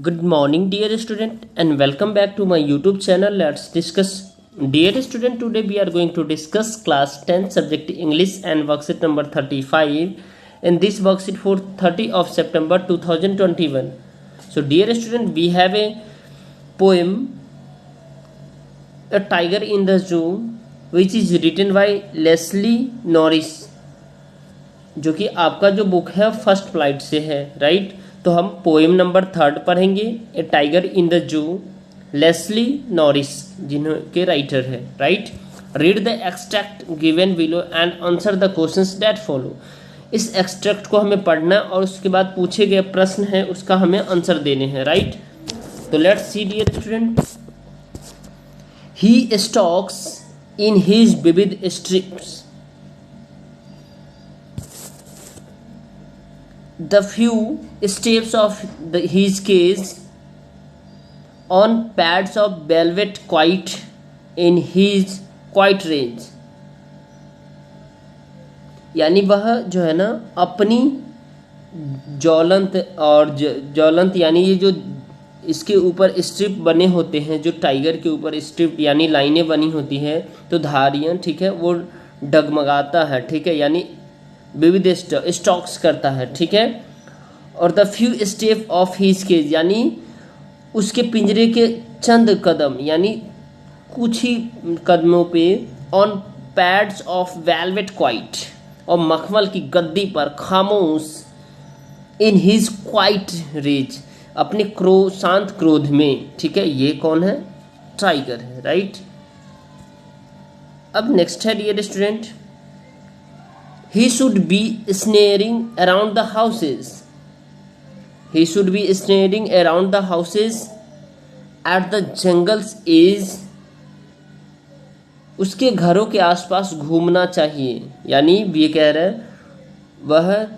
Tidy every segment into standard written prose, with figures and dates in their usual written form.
Good morning, dear student, and welcome back to my YouTube channel. Let's discuss. Dear student, today we are going to discuss class 10 subject English and worksheet number 35. In this worksheet for 30 of September 2021. So, dear student, we have a poem, A Tiger in the Zoo, which is written by Leslie Norris, जो कि आपका जो book है first flight से है, right. तो हम poem number 3 पढ़ेंगे, a tiger in the zoo, Leslie Norris जिनके राइटर है, right. Read the extract given below and answer the questions that follow. इस एक्सट्रैक्ट को हमें पढ़ना है और उसके बाद पूछे गए प्रश्न है उसका हमें आंसर देने हैं, राइट। तो let's see dear student. He stalks in his vivid stripes the few steps of his cage on pads of velvet quite in his quite range। यानी वह जो है ना अपनी ज्वलंत यानी ये जो इसके ऊपर स्ट्रिप बने होते हैं, जो टाइगर के ऊपर स्ट्रिप यानी लाइनें बनी होती है, तो धारियाँ, ठीक है, वो डगमगाता है, ठीक है, यानी विविध स्टॉक्स करता है, ठीक है। और the few step of his cage यानी उसके पिंजरे के चंद कदम यानी कुछ ही कदमों पे, on pads of velvet quite और मखमल की गद्दी पर खामोश, इन हिज क्वाइट रेज अपने शांत क्रोध में, ठीक है। ये कौन है? टाइगर है, राइट। अब नेक्स्ट है dear student. He should be snaring around the houses. He should be snaring around the houses at the jungle's edge. उसके घरों के आसपास घूमना चाहिए, यानी ये कह रहा है वह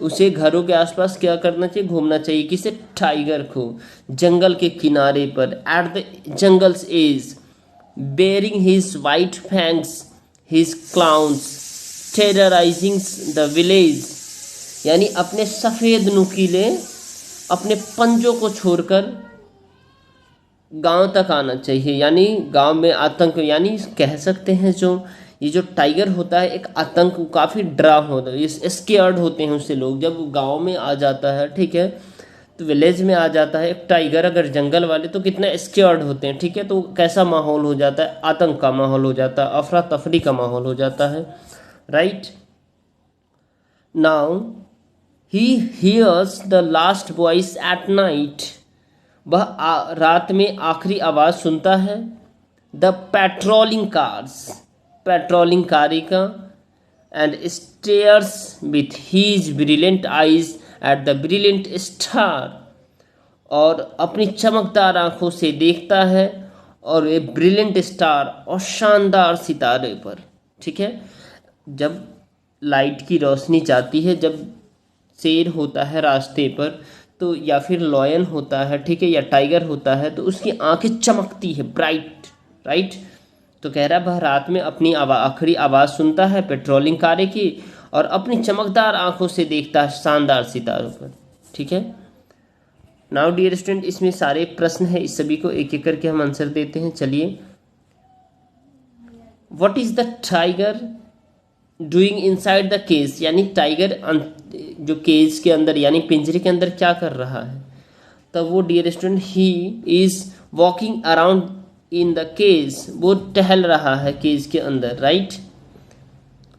उसे घरों के आसपास क्या करना चाहिए? घूमना चाहिए। किसे? टाइगर को। जंगल के किनारे पर, at the jungle's edge, bearing his white fangs, his claws terrorising the village, यानी अपने सफ़ेद नुकीले अपने पंजों को छोड़कर गांव तक आना चाहिए, यानी गांव में आतंक, यानी कह सकते हैं जो ये जो टाइगर होता है एक आतंक, काफ़ी डरा होता है, ये स्केयर्ड होते हैं उससे लोग। जब गांव में आ जाता है, ठीक है, तो विलेज में आ जाता है एक टाइगर, अगर जंगल वाले, तो कितना स्केयर्ड होते हैं, ठीक है। तो कैसा माहौल हो जाता है? आतंक का माहौल हो जाता है, अफरा तफरी का माहौल हो जाता है, right। Now he hears the last voice at night, वह रात में आखिरी आवाज़ सुनता है। The patrolling cars, पेट्रोलिंग कारी का, and stares with his brilliant eyes at the brilliant star, और अपनी चमकदार आंखों से देखता है और ये ब्रिलियंट स्टार और शानदार सितारे पर, ठीक है। जब लाइट की रोशनी जाती है, जब शेर होता है रास्ते पर, तो या फिर लॉयन होता है, ठीक है, या टाइगर होता है, तो उसकी आंखें चमकती है, ब्राइट, राइट। तो कह रहा है वह रात में अपनी आखिरी आवाज़ सुनता है पेट्रोलिंग कारें की और अपनी चमकदार आंखों से देखता है शानदार सितारों पर, ठीक है। नाउ डियर स्टूडेंट, इसमें सारे प्रश्न हैं, इस सभी को एक एक करके हम आंसर देते हैं। चलिए। What is the tiger doing inside the cage, यानी टाइगर जो केज के अंदर यानी पिंजरे के अंदर क्या कर रहा है? तब वो dear student, he is walking around in the cage, वो टहल रहा है केज के अंदर, right.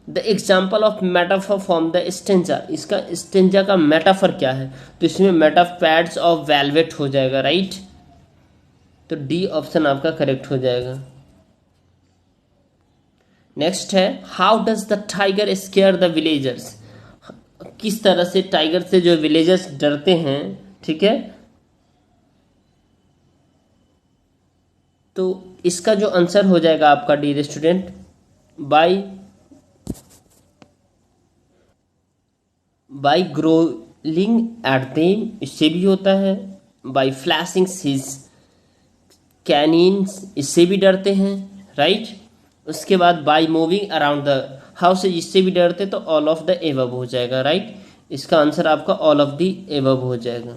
The example of metaphor from the stanza, इसका स्टेंजा का मेटाफर क्या है? तो इसमें मेटाफर पैड्स ऑफ वेलवेट हो जाएगा, राइट। तो डी ऑप्शन आपका करेक्ट हो जाएगा। नेक्स्ट है, how does the tiger square the villagers, किस तरह से टाइगर से जो विलेजर्स डरते हैं, ठीक है। तो इसका जो आंसर हो जाएगा आपका dear student, by growling at them, इससे भी होता है। बाय फ्लैशिंग हिज कैनिन्स, इससे भी डरते हैं, राइट। उसके बाद by moving around the house, इससे भी डरते, तो ऑल ऑफ द एबव हो जाएगा, राइट। इसका आंसर आपका ऑल ऑफ द एबव हो जाएगा।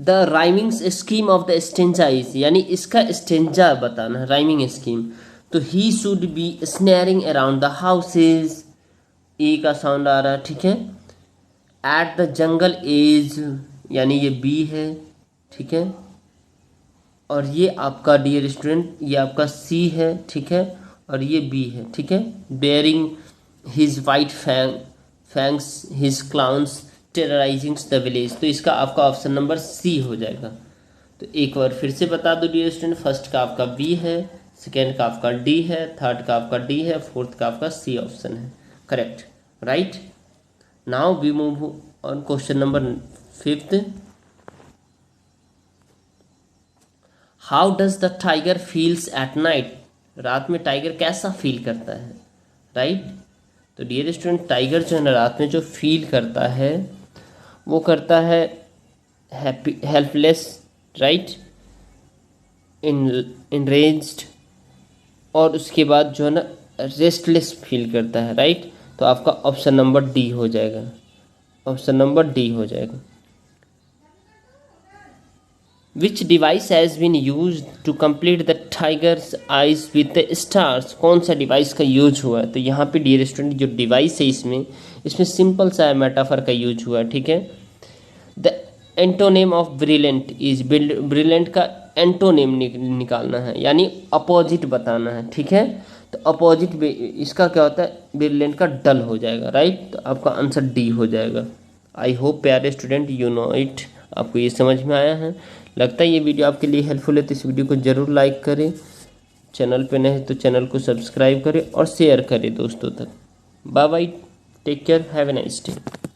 The rhyming scheme of the stanza is, यानी इसका स्टेंजा बताना, राइमिंग स्कीम। तो he should be snarling around the houses, A का साउंड आ रहा है, ठीक है। एट द जंगल एज, यानी ये बी है, ठीक है। और ये आपका डियर स्टूडेंट, ये आपका सी है, ठीक है, और ये बी है, ठीक है। Bearing his white fangs his clowns terrorising the village, तो इसका आपका ऑप्शन नंबर सी हो जाएगा। तो एक बार फिर से बता दो डियर स्टूडेंट, फर्स्ट का आपका बी है, सेकेंड का आपका डी है, थर्ड का आपका डी है, फोर्थ का आपका सी ऑप्शन है, correct, right. Now we move on question number 5th। How does the tiger feels at night, रात में टाइगर कैसा फील करता है, राइट। तो डियर स्टूडेंट, टाइगर जो है ना रात में जो फील करता है वो करता है हैप्पी, हेल्पलेस, राइट, इनरेंज्ड, और उसके बाद जो है ना रेस्टलेस फील करता है, राइट। तो आपका ऑप्शन नंबर डी हो जाएगा, ऑप्शन नंबर डी हो जाएगा। Which device has been use to complete the tiger's eyes with the stars, कौन सा डिवाइस का यूज हुआ है। तो यहाँ पे डियर स्टूडेंट जो डिवाइस है इसमें सिंपल सा मेटाफर का यूज हुआ है, ठीक है। The antonym of brilliant is, brilliant का एंटोनेम निकालना है, यानी अपोजिट बताना है, ठीक है। तो अपोजिट इसका क्या होता है, ब्रिलियंट का डल हो जाएगा, राइट। तो आपका आंसर डी हो जाएगा। आई होप प्यारे स्टूडेंट यू नो इट, आपको ये समझ में आया है। लगता है ये वीडियो आपके लिए हेल्पफुल है, तो इस वीडियो को ज़रूर लाइक करें, चैनल पे नए हैं तो चैनल को सब्सक्राइब करें और शेयर करें दोस्तों तक। Bye bye, take care, have a nice day.